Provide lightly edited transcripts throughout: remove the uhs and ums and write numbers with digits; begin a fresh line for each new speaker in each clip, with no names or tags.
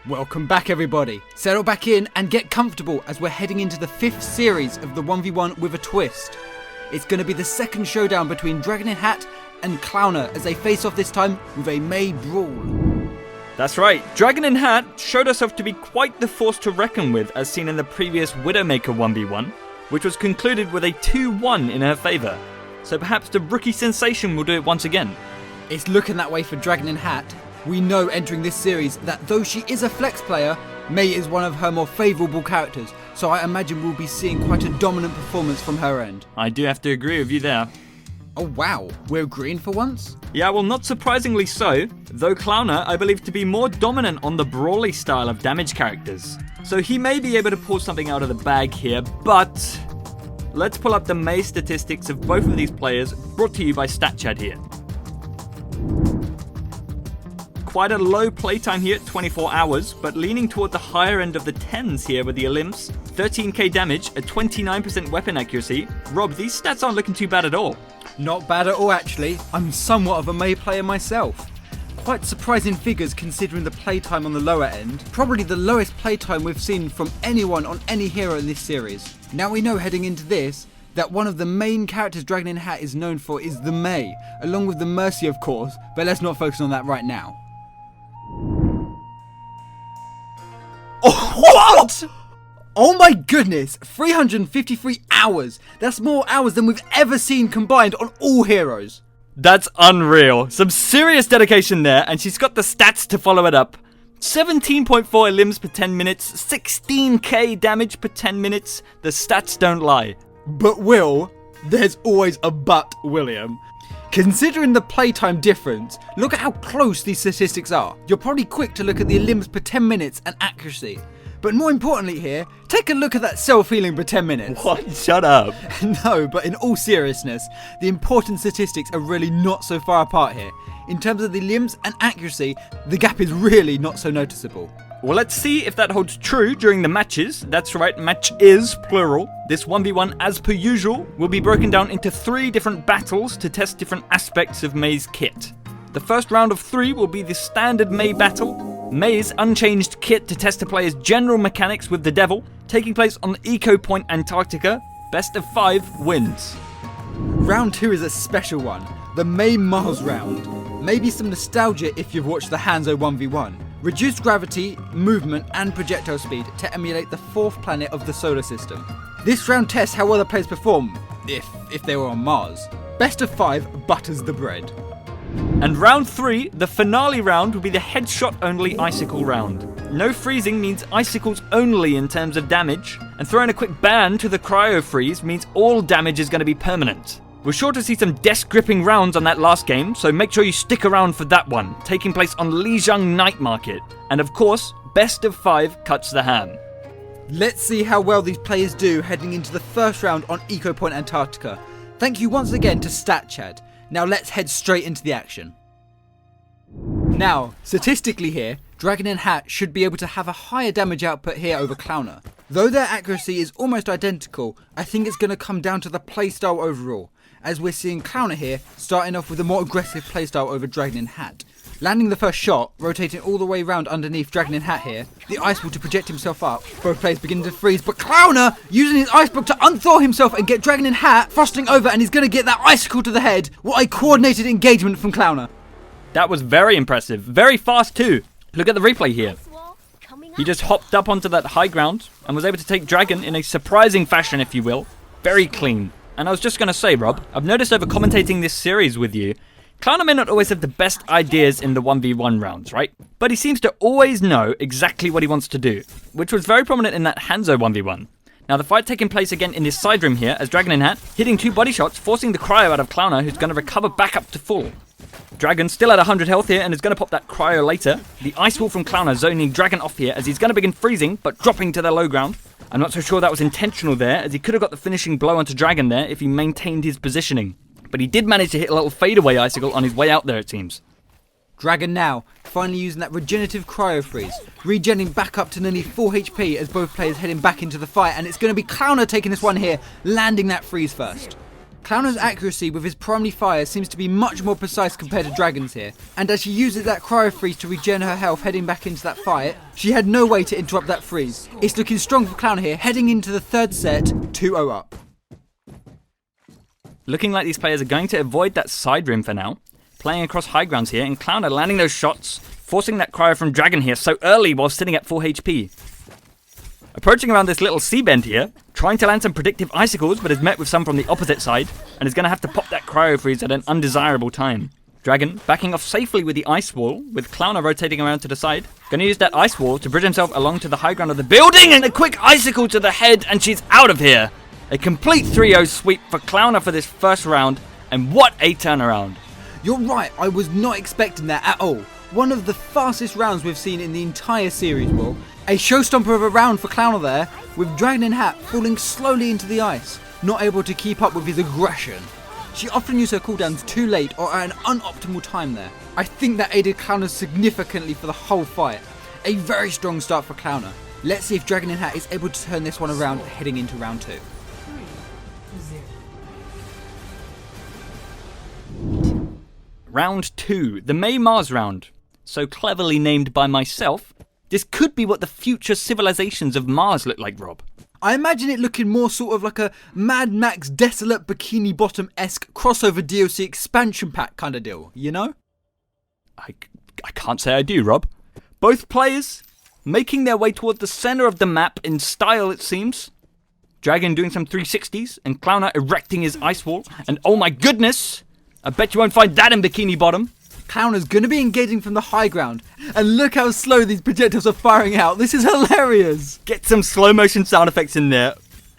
Welcome back everybody. Settle back in and get comfortable as we're heading into the 5th series of the 1v1 with a twist. It's going to be the second showdown between DragonInHat and Clowner as they face off this time with a Mei Brawl.
That's right, DragonInHat showed herself to be quite the force to reckon with as seen in the previous Widowmaker 1v1, which was concluded with a 2-1 in her favour. So perhaps the rookie sensation will do it once again.
It's looking that way for DragonInHat. We know entering this series that though she is a flex player, Mei is one of her more favourable characters, so I imagine we'll be seeing quite a dominant performance from her end.
I do have to agree with you there.
Oh wow, we're agreeing for once?
Yeah, well not surprisingly so, though Clowner I believe to be more dominant on the brawly style of damage characters. So he may be able to pull something out of the bag here, but let's pull up the Mei statistics of both of these players, brought to you by StatChat here. Quite a low playtime here at 24 hours, but leaning toward the higher end of the 10s here with the Olymps. 13k damage, a 29% weapon accuracy. Rob, these stats aren't looking too bad at all.
Not bad at all actually. I'm somewhat of a Mei player myself. Quite surprising figures considering the playtime on the lower end. Probably the lowest playtime we've seen from anyone on any hero in this series. Now we know heading into this that one of the main characters DragonInHat is known for is the Mei, along with the Mercy of course, but let's not focus on that right now. Oh, what? Oh my goodness, 353 hours. That's more hours than we've ever seen combined on all heroes.
That's unreal. Some serious dedication there, and she's got the stats to follow it up. 17.4 limbs per 10 minutes, 16k damage per 10 minutes. The stats don't lie.
But Will, there's always a but, William. Considering the playtime difference, look at how close these statistics are. You're probably quick to look at the limbs per 10 minutes and accuracy. But more importantly here, take a look at that self-healing per 10 minutes.
What? Shut up.
No, but in all seriousness, the important statistics are really not so far apart here. In terms of the limbs and accuracy, the gap is really not so noticeable.
Well, let's see if that holds true during the matches. That's right, match is plural. This 1v1, as per usual, will be broken down into 3 different battles to test different aspects of Mei's kit. The first round of 3 will be the standard Mei battle, Mei's unchanged kit to test the player's general mechanics with the Devil, taking place on Eco Point Antarctica. Best of 5 wins.
Round 2 is a special one, the Mei Mars round. Maybe some nostalgia if you've watched the Hanzo 1v1. Reduced gravity, movement and projectile speed to emulate the 4th planet of the solar system. This round tests how well the players perform, if they were on Mars. Best of 5 butters the bread.
And round 3, the finale round, will be the headshot only icicle round. No freezing means icicles only in terms of damage, and throwing a quick ban to the cryo freeze means all damage is going to be permanent. We're sure to see some desk gripping rounds on that last game, so make sure you stick around for that one, taking place on Lijiang Night Market. And of course, best of 5 cuts the ham.
Let's see how well these players do heading into the first round on Eco Point Antarctica. Thank you once again to StatChat. Now let's head straight into the action. Now, statistically here, DragonInHat should be able to have a higher damage output here over Clowner. Though their accuracy is almost identical, I think it's going to come down to the playstyle overall, as we're seeing Clowner here starting off with a more aggressive playstyle over DragonInHat. Landing the first shot, rotating all the way around underneath DragonInHat here, the ice ball to project himself up, both players begin to freeze, but Clowner using his ice block to unthaw himself and get DragonInHat thrusting over, and he's going to get that icicle to the head. What a coordinated engagement from Clowner.
That was very impressive, very fast too. Look at the replay here. He just hopped up onto that high ground and was able to take Dragon in a surprising fashion, if you will. Very clean. And I was just going to say, Rob, I've noticed over commentating this series with you, Clowner may not always have the best ideas in the 1v1 rounds, right? But he seems to always know exactly what he wants to do, which was very prominent in that Hanzo 1v1. Now the fight taking place again in this side room here as DragonInHat hitting 2 body shots, forcing the cryo out of Clowner, who's going to recover back up to full. Dragon still at 100 health here and is going to pop that cryo later. The ice wall from Clowner zoning Dragon off here as he's going to begin freezing but dropping to the low ground. I'm not so sure that was intentional there, as he could have got the finishing blow onto Dragon there if he maintained his positioning. But he did manage to hit a little fadeaway icicle on his way out there, it seems.
Dragon now, finally using that regenerative cryo freeze, regenning back up to nearly 4 HP as both players heading back into the fight, and it's going to be Clowner taking this one here, landing that freeze first. Clowner's accuracy with his primary fire seems to be much more precise compared to Dragon's here, and as she uses that cryo freeze to regen her health heading back into that fight, she had no way to interrupt that freeze. It's looking strong for Clowner here, heading into the third set, 2-0 up.
Looking like these players are going to avoid that side rim for now, playing across high grounds here, and Clowner landing those shots, forcing that cryo from Dragon here so early while sitting at full HP. Approaching around this little C-bend here, trying to land some predictive icicles, but is met with some from the opposite side, and is going to have to pop that cryo freeze at an undesirable time. Dragon backing off safely with the ice wall, with Clowner rotating around to the side. Going to use that ice wall to bridge himself along to the high ground of the building, and a quick icicle to the head, and she's out of here. A complete 3-0 sweep for Clowner for this first round, and what a turnaround.
You're right, I was not expecting that at all. One of the fastest rounds we've seen in the entire series, Will. A showstomper of a round for Clowner there, with DragonInHat falling slowly into the ice, not able to keep up with his aggression. She often used her cooldowns too late or at an unoptimal time there. I think that aided Clowner significantly for the whole fight. A very strong start for Clowner. Let's see if DragonInHat is able to turn this one around heading into round 2.
Round 2, the Mei Mars round. So cleverly named by myself, this could be what the future civilizations of Mars look like, Rob.
I imagine it looking more sort of like a Mad Max Desolate Bikini Bottom-esque crossover DLC expansion pack kind of deal, you know?
I can't say I do, Rob. Both players making their way toward the center of the map in style, it seems. Dragon doing some 360s, and Clowner erecting his ice wall. And oh my goodness, I bet you won't find that in Bikini Bottom.
Clowner's going to be engaging from the high ground. And look how slow these projectiles are firing out. This is hilarious.
Get some slow motion sound effects in there.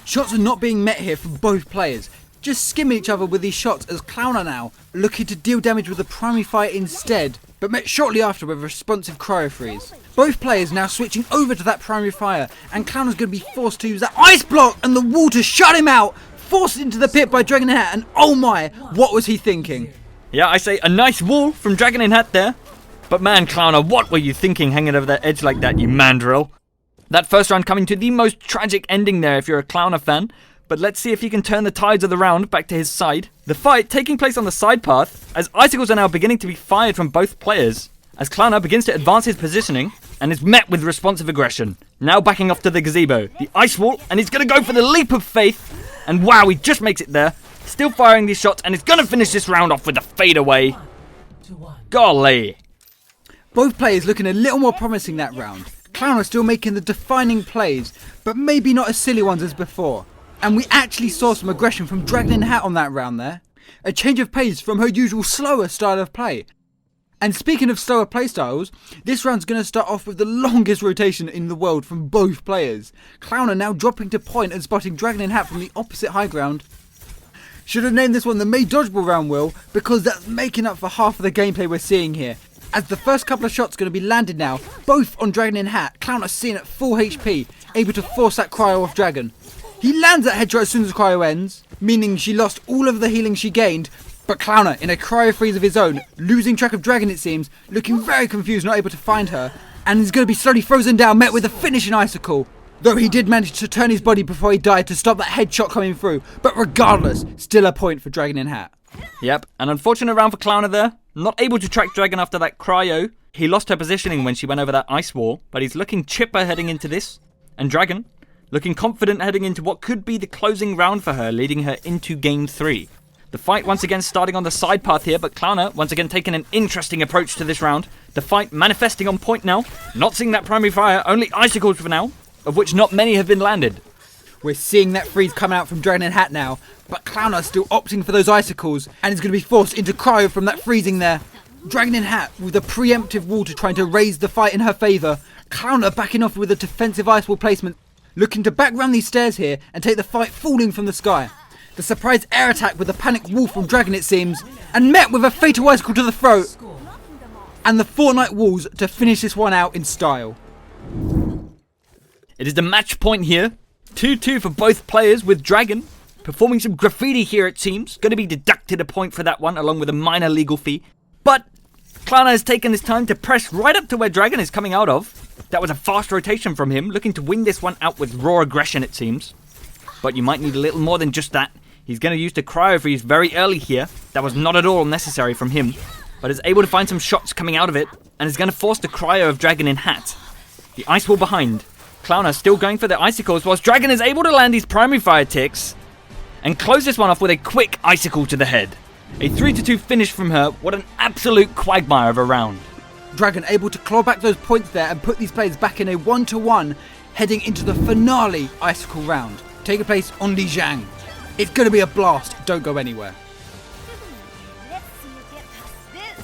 Shots are not being met here from both players. Just skimming each other with these shots as Clowner now looking to deal damage with the primary fire instead, but met shortly after with a responsive cryo freeze. Both players now switching over to that primary fire, and Clowner's going to be forced to use that ice block and the wall to shut him out, forced into the pit by DragonInHat, and oh my, what was he thinking?
Yeah, I say a nice wall from DragonInHat there. But man, Clowner, what were you thinking hanging over that edge like that, you mandrill? That first round coming to the most tragic ending there if you're a Clowner fan. But let's see if he can turn the tides of the round back to his side. The fight taking place on the side path, as icicles are now beginning to be fired from both players. As Clowner begins to advance his positioning, and is met with responsive aggression. Now backing off to the gazebo, the ice wall, and he's going to go for the leap of faith. And wow, he just makes it there. Still firing these shots, and he's going to finish this round off with a fadeaway. Golly.
Both players looking a little more promising that round. Clowner still making the defining plays, but maybe not as silly ones as before. And we actually saw some aggression from DragonInHat on that round there. A change of pace from her usual slower style of play. And speaking of slower playstyles, this round's going to start off with the longest rotation in the world from both players. Clowner now dropping to point and spotting DragonInHat from the opposite high ground. Should have named this one the Mei Dodgeball round, Will, because that's making up for half of the gameplay we're seeing here. As the first couple of shots are going to be landed now, both on DragonInHat, Clowner seen at full HP, able to force that cryo off Dragon. He lands that headshot as soon as the cryo ends, meaning she lost all of the healing she gained, but Clowner, in a cryo freeze of his own, losing track of Dragon it seems, looking very confused, not able to find her, and is going to be slowly frozen down, met with a finishing icicle. Though he did manage to turn his body before he died to stop that headshot coming through, but regardless, still a point for DragonInHat.
Yep, an unfortunate round for Clowner there. Not able to track Dragon after that cryo. He lost her positioning when she went over that ice wall, but he's looking chipper heading into this. And Dragon, looking confident heading into what could be the closing round for her, leading her into Game 3. The fight once again starting on the side path here, but Clowner once again taking an interesting approach to this round. The fight manifesting on point now. Not seeing that primary fire, only icicles for now, of which not many have been landed.
We're seeing that freeze come out from DragonInHat now, but Clowner still opting for those icicles, and is going to be forced into cryo from that freezing there. DragonInHat with a preemptive wall to trying to raise the fight in her favour. Clowner backing off with a defensive ice wall placement, looking to back round these stairs here and take the fight falling from the sky. The surprise air attack with a panic wall from Dragon it seems, and met with a fatal icicle to the throat. And the Fortnite walls to finish this one out in style.
It is the match point here. 2-2 for both players, with Dragon performing some graffiti here it seems. Going to be deducted a point for that one along with a minor legal fee. But Clowner has taken this time to press right up to where Dragon is coming out of. That was a fast rotation from him, looking to win this one out with raw aggression it seems. But you might need a little more than just that. He's going to use the cryo freeze very early here. That was not at all necessary from him, but is able to find some shots coming out of it, and is going to force the cryo of DragonInHat. The ice wall behind. Clowner still going for the icicles, whilst Dragon is able to land these primary fire ticks, and close this one off with a quick icicle to the head. A 3-2 finish from her. What an absolute quagmire of a round.
Dragon able to claw back those points there and put these players back in a 1-1, heading into the finale icicle round, taking place on Lijiang. It's going to be a blast. Don't go anywhere.
Let's see you get past this.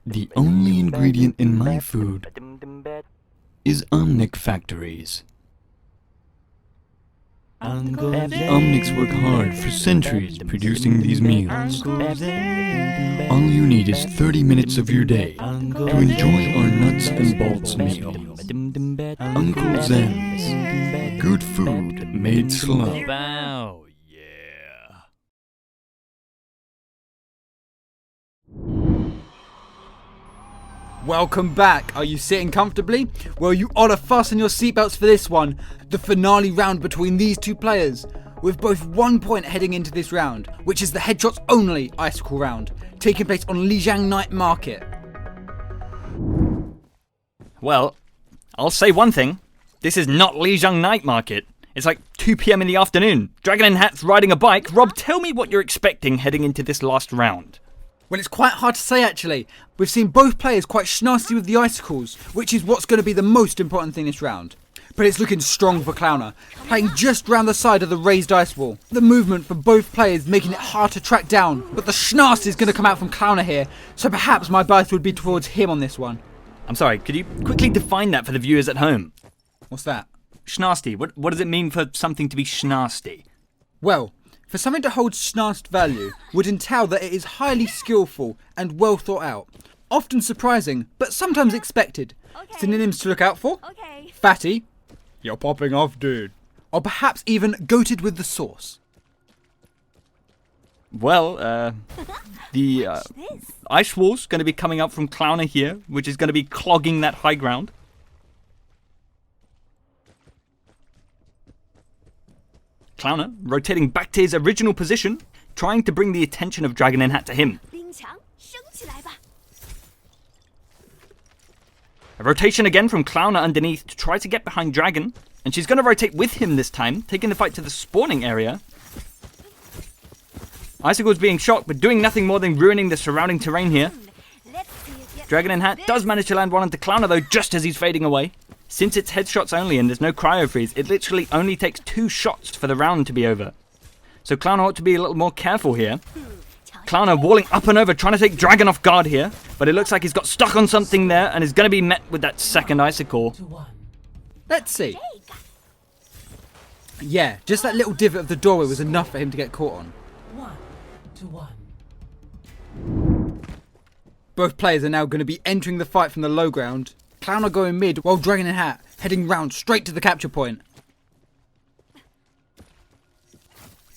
The only ingredient in my food is Omnic factories. Omnics work hard for centuries producing these meals. All you need is 30 minutes of your day to enjoy our nuts and bolts meal. Uncle Zen's good food made slow.
Wow, yeah.
Welcome back. Are you sitting comfortably? Well, you ought to fasten your seatbelts for this one, the finale round between these two players, with both 1 point heading into this round, which is the headshots only icicle round, taking place on Lijiang Night Market.
Well, I'll say one thing. This is not Lijiang Night Market. It's like 2 PM in the afternoon. DragonInHat's riding a bike. Rob, tell me what you're expecting heading into this last round.
Well, it's quite hard to say actually. We've seen both players quite schnasty with the icicles, which is what's going to be the most important thing this round. But it's looking strong for Clowner, playing just round the side of the raised ice wall. The movement from both players making it hard to track down, but the schnast is going to come out from Clowner here, so perhaps my bias would be towards him on this one.
I'm sorry, could you quickly define that for the viewers at home?
What's that?
Schnasty. What does it mean for something to be schnasty?
Well, for something to hold schnast value would entail that it is highly skillful and well thought out. Often surprising, but sometimes expected.
Okay.
Synonyms to look out for?
Okay.
Fatty. You're popping off, dude. Or perhaps even goated with the sauce.
Well, the
This.
ice wall's going to be coming up from Clowner here, which is going to be clogging that high ground. Clowner rotating back to his original position, trying to bring the attention of DragonInHat to him.
冰墙升起来吧。
A rotation again from Clowner underneath to try to get behind Dragon, and she's going to rotate with him this time, taking the fight to the spawning area. Icicle's being shocked, but doing nothing more than ruining the surrounding terrain here.
Let's see you get
DragonInHat does manage to land one onto Clowner though, just as he's fading away. Since it's headshots only and there's no cryo freeze, it literally only takes 2 shots for the round to be over. So Clowner ought to be a little more careful here. Clowner walling up and over, trying to take Dragon off guard here, but it looks like he's got stuck on something there and is going to be met with that second icicle.
Let's see. Yeah, just that little divot of the doorway was enough for him to get caught on.
1-1.
Both players are now going to be entering the fight from the low ground. Clowner going mid while DragonInHat heading round straight to the capture point.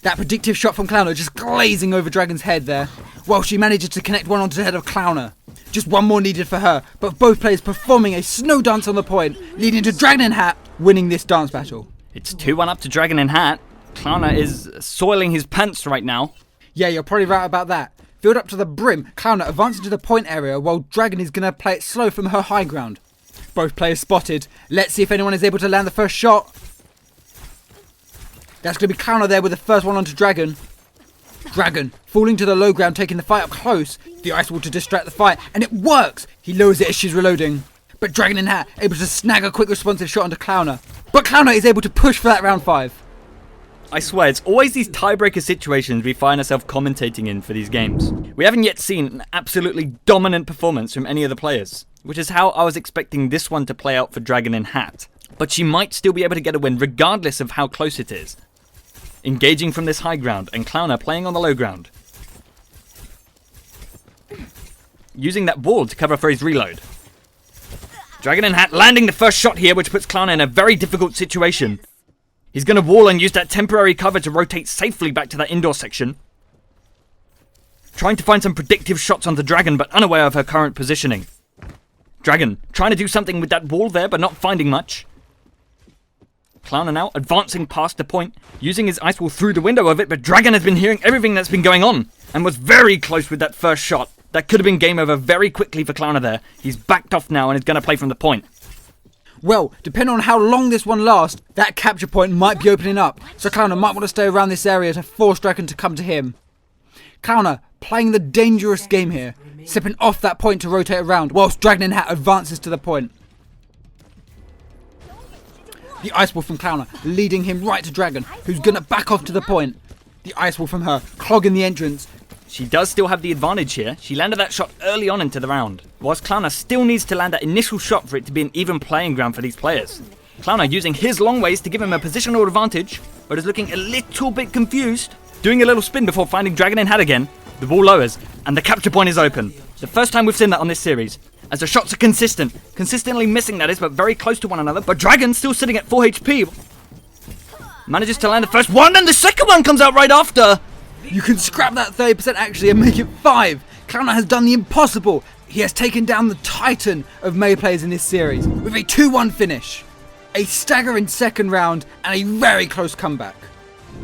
That predictive shot from Clowner just glazing over Dragon's head there, while she manages to connect one onto the head of Clowner. Just one more needed for her, but both players performing a snow dance on the point, leading to DragonInHat winning this dance battle.
It's 2-1 up to DragonInHat. Clowner is soiling his pants right now.
Yeah, you're probably right about that. Filled up to the brim, Clowner advancing to the point area while Dragon is going to play it slow from her high ground. Both players spotted. Let's see if anyone is able to land the first shot. That's going to be Clowner there with the first one onto Dragon. Dragon falling to the low ground, taking the fight up close. The ice wall to distract the fight, and it works! He lowers it as she's reloading. But DragonInHat able to snag a quick responsive shot onto Clowner. But Clowner is able to push for that round 5.
I swear, it's always these tiebreaker situations we find ourselves commentating in for these games. We haven't yet seen an absolutely dominant performance from any of the players, which is how I was expecting this one to play out for DragonInHat. But she might still be able to get a win regardless of how close it is. Engaging from this high ground, and Clowner playing on the low ground. Using that wall to cover for his reload. DragonInHat landing the first shot here, which puts Clowner in a very difficult situation. He's going to wall and use that temporary cover to rotate safely back to that indoor section. trying to find some predictive shots on the Dragon, but unaware of her current positioning. Dragon trying to do something with that wall there, but not finding much. Clowner now advancing past the point, using his ice wall through the window of it, but Dragon has been hearing everything that's been going on, and was very close with that first shot. That could have been game over very quickly for Clowner there. He's backed off now and is going to play from the point.
Well, depending on how long this one lasts, that capture point might be opening up, so Clowner might want to stay around this area to force Dragon to come to him. Clowner playing the dangerous game here, stepping off that point to rotate around, whilst DragonInHat advances to the point. The ice wall from Clowner leading him right to Dragon, who's gonna back off to the point. The ice wall from her clogging the entrance.
She does still have the advantage here. She landed that shot early on into the round, whilst Clowner still needs to land that initial shot for it to be an even playing ground for these players. Clowner using his long ways to give him a positional advantage, but is looking a little bit confused. Doing a little spin before finding DragonInHat again. The wall lowers, and the capture point is open. The first time we've seen that on this series, as the shots are consistently missing that is, but very close to one another. But Dragon still sitting at 4 HP. Manages to land the first one, and the second one comes out right after.
You can scrap that 30% actually and make it 5. Clowner has done the impossible. He has taken down the titan of Mei players in this series with a 2-1 finish. A staggering second round and a very close comeback.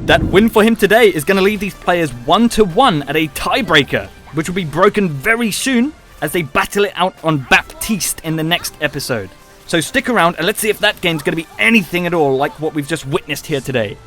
That win for him today is going to leave these players 1-1 at a tiebreaker, which will be broken very soon as they battle it out on Baptiste in the next episode. So stick around and let's see if that game's going to be anything at all like what we've just witnessed here today.